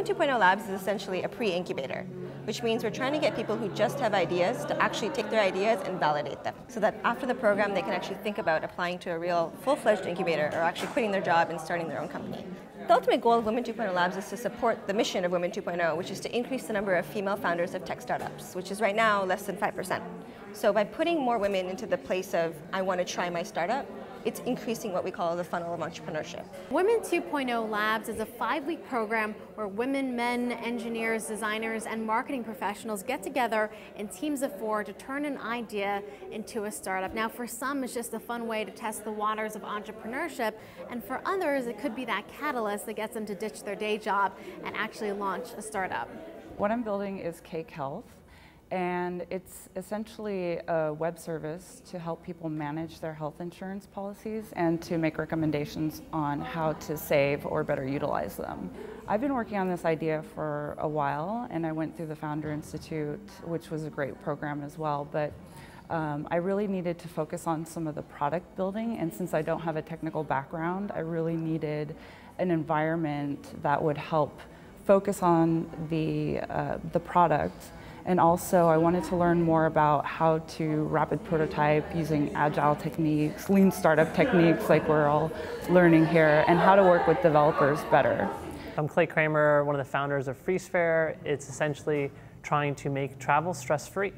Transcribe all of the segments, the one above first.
Women 2.0 Labs is essentially a pre-incubator, which means we're trying to get people who just have ideas to actually take their ideas and validate them, so that after the program they can actually think about applying to a real full-fledged incubator or actually quitting their job and starting their own company. The ultimate goal of Women 2.0 Labs is to support the mission of Women 2.0, which is to increase the number of female founders of tech startups, which is right now less than 5%. So by putting more women into the place of, I want to try my startup, it's increasing what we call the funnel of entrepreneurship. Women 2.0 Labs is a 5-week program where women, men, engineers, designers, and marketing professionals get together in teams of 4 to turn an idea into a startup. Now, for some, it's just a fun way to test the waters of entrepreneurship, and for others, it could be that catalyst that gets them to ditch their day job and actually launch a startup. What I'm building is Cake Health. And it's essentially a web service to help people manage their health insurance policies and to make recommendations on how to save or better utilize them. I've been working on this idea for a while, and I went through the Founder Institute, which was a great program as well, but I really needed to focus on some of the product building, and since I don't have a technical background, I really needed an environment that would help focus on the product. And also, I wanted to learn more about how to rapid prototype using agile techniques, lean startup techniques like we're all learning here, and how to work with developers better. I'm Clay Kramer, one of the founders of FreeSphere. It's essentially trying to make travel stress-free.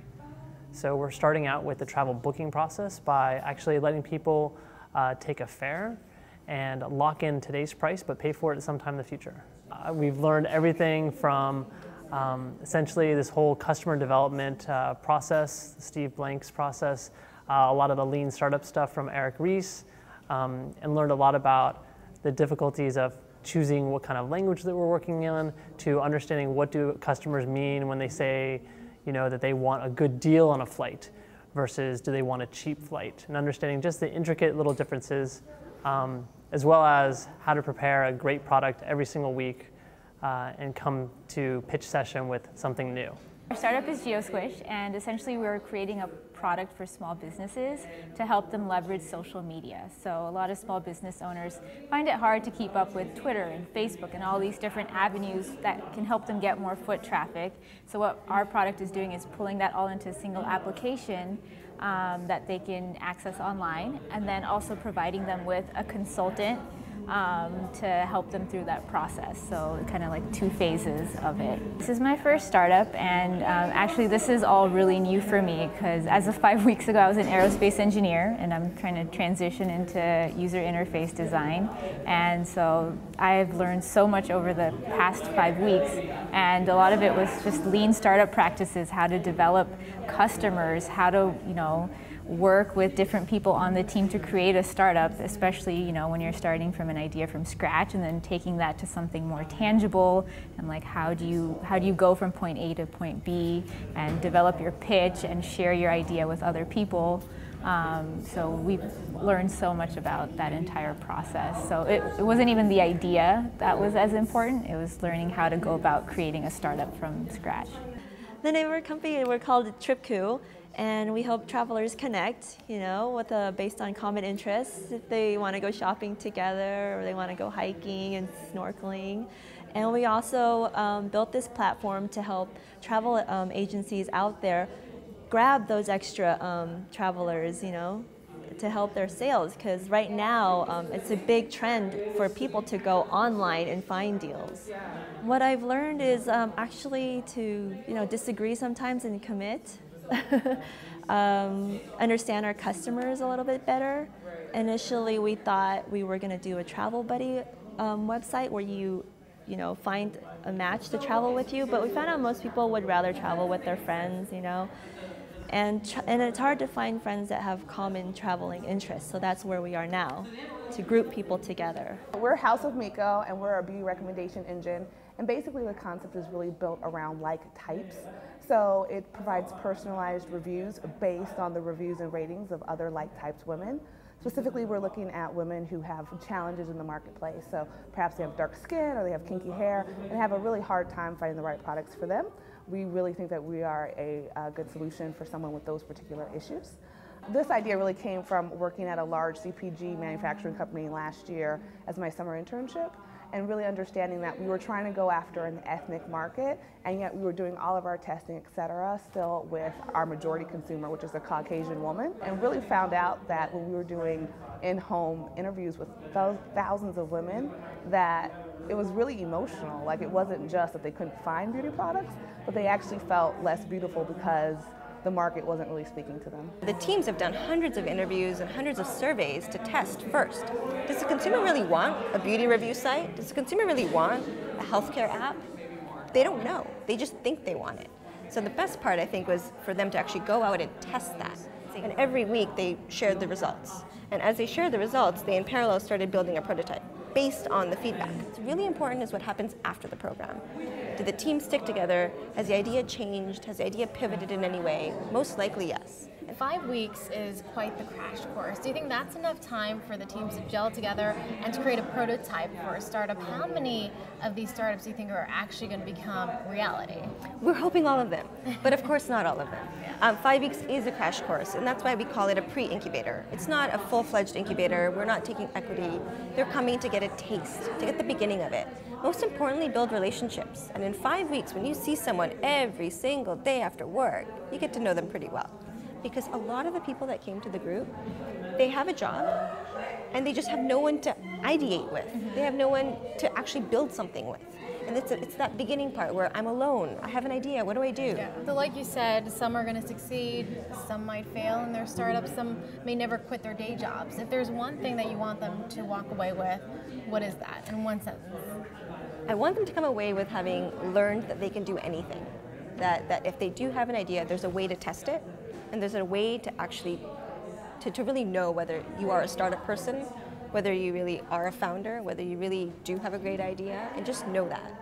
So we're starting out with the travel booking process by actually letting people take a fare and lock in today's price, but pay for it sometime in the future. We've learned everything from essentially this whole customer development process, Steve Blank's process, a lot of the lean startup stuff from Eric Ries, and learned a lot about the difficulties of choosing what kind of language that we're working on, to understanding what do customers mean when they say, you know, that they want a good deal on a flight versus do they want a cheap flight, and understanding just the intricate little differences, as well as how to prepare a great product every single week and come to pitch session with something new. Our startup is GeoSquish, and essentially we're creating a product for small businesses to help them leverage social media. So a lot of small business owners find it hard to keep up with Twitter and Facebook and all these different avenues that can help them get more foot traffic. So what our product is doing is pulling that all into a single application that they can access online, and then also providing them with a consultant to help them through that process. So kind of like 2 phases of it. This is my first startup, and actually this is all really new for me, because as of 5 weeks ago I was an aerospace engineer, and I'm trying to transition into user interface design. And so I've learned so much over the past 5 weeks, and a lot of it was just lean startup practices, how to develop customers, how to, you know, work with different people on the team to create a startup, especially, you know, when you're starting from an idea from scratch and then taking that to something more tangible, and like how do you go from point A to point B and develop your pitch and share your idea with other people. So we've learned so much about that entire process. So it wasn't even the idea that was as important, it was learning how to go about creating a startup from scratch. The name of our company, we're called TripCoo, and we help travelers connect, you know, based on common interests. If they want to go shopping together, or they want to go hiking and snorkeling. And we also built this platform to help travel agencies out there grab those extra travelers, you know, to help their sales, because right now it's a big trend for people to go online and find deals. What I've learned is actually to, you know, disagree sometimes and commit. Understand our customers a little bit better. Initially we thought we were going to do a travel buddy website where you know, find a match to travel with you, but we found out most people would rather travel with their friends, you know. And it's hard to find friends that have common traveling interests, so that's where we are now, to group people together. We're House of Miko, and we're a beauty recommendation engine, and basically the concept is really built around like types. So it provides personalized reviews based on the reviews and ratings of other like types women. Specifically, we're looking at women who have challenges in the marketplace. So perhaps they have dark skin or they have kinky hair and have a really hard time finding the right products for them. We really think that we are a good solution for someone with those particular issues. This idea really came from working at a large CPG manufacturing company last year as my summer internship. and really understanding that we were trying to go after an ethnic market, and yet we were doing all of our testing, et cetera, still with our majority consumer, which is a Caucasian woman, and really found out that when we were doing in-home interviews with thousands of women, that it was really emotional. Like, it wasn't just that they couldn't find beauty products, but they actually felt less beautiful because the market wasn't really speaking to them. The teams have done hundreds of interviews and hundreds of surveys to test first. Does the consumer really want a beauty review site? Does the consumer really want a healthcare app? They don't know. They just think they want it. So the best part, I think, was for them to actually go out and test that. And every week they shared the results. And as they shared the results, they in parallel started building a prototype based on the feedback. What's really important is what happens after the program. Did the team stick together? Has the idea changed? Has the idea pivoted in any way? Most likely, yes. 5 weeks is quite the crash course. Do you think that's enough time for the teams to gel together and to create a prototype for a startup? How many of these startups do you think are actually going to become reality? We're hoping all of them, but of course not all of them. 5 weeks is a crash course, and that's why we call it a pre-incubator. It's not a full-fledged incubator. We're not taking equity. They're coming to get a taste, to get the beginning of it. Most importantly, build relationships. And in 5 weeks, when you see someone every single day after work, you get to know them pretty well. Because a lot of the people that came to the group, they have a job and they just have no one to ideate with. They have no one to actually build something with. And it's that beginning part where I'm alone, I have an idea, what do I do? Yeah. So like you said, some are going to succeed, some might fail in their startups, some may never quit their day jobs. If there's one thing that you want them to walk away with, what is that in one sentence? I want them to come away with having learned that they can do anything. That if they do have an idea, there's a way to test it, and there's a way to actually, to really know whether you are a startup person, whether you really are a founder, whether you really do have a great idea, and just know that.